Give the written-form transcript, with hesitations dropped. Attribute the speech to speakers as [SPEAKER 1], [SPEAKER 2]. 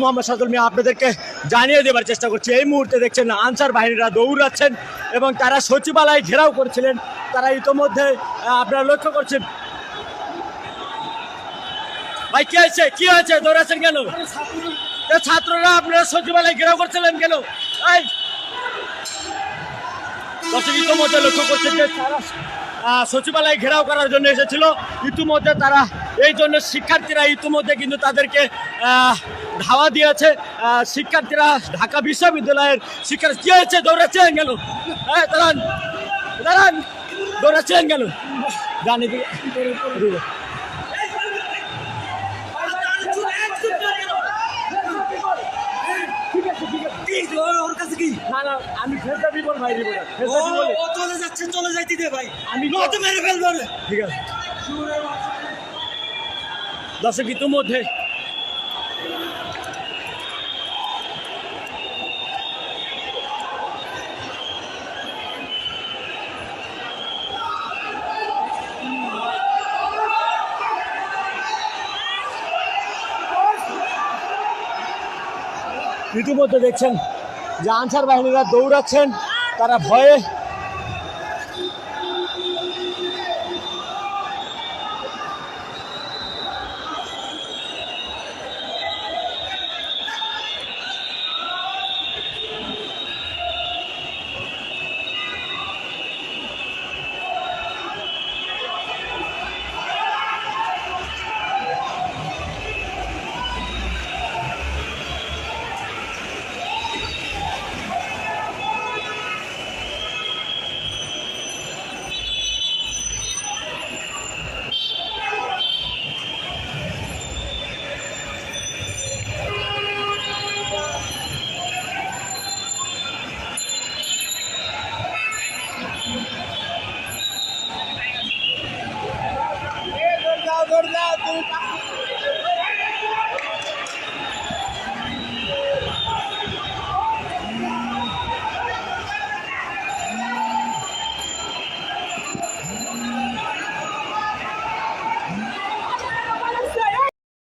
[SPEAKER 1] মোহাম্মদ সাদুল মিয়া আপনাদেরকে জানিয়ে দেবার চেষ্টা করছি। এই মুহূর্তে দেখছেন আনসার বাহিনীরা দৌড়াচ্ছেন এবং তারা সচিবালয় ঘেরাও করেছিলেন। তারা ইতোমধ্যে আপনারা লক্ষ্য করছেন। ভাই কি হয়েছে, কি হয়েছে, দৌড়াচ্ছেন কেন? ছাত্ররা আপনারা সচিবালয় ঘেরাও করছিলেন কেন? এই ইতোমধ্যে লক্ষ্য করছেন যে তারা সচিবালয় ঘেরাও করার জন্য এসেছিল। ইতিমধ্যে তারা এই জন্য শিক্ষার্থীরা ইতিমধ্যে কিন্তু তাদেরকে ধাওয়া দিয়েছে। শিক্ষার্থীরা ঢাকা বিশ্ববিদ্যালয়ের শিক্ষার্থী কি হয়েছে, দৌড়াচ্ছেন কেন? হ্যাঁ দাঁড়ান দাঁড়ান, দৌড়াচ্ছেন কেন? জানি আমি
[SPEAKER 2] চলে যাচ্ছে, চলে যাইতে দে ভাই,
[SPEAKER 1] আমি
[SPEAKER 2] মেরে ফেলবো।
[SPEAKER 1] ঠিক আছে দর্শক, ইতিমধ্যে দেখছেন যে আনসার বাহিনীরা দৌড়াচ্ছেন। তারা ভয়ে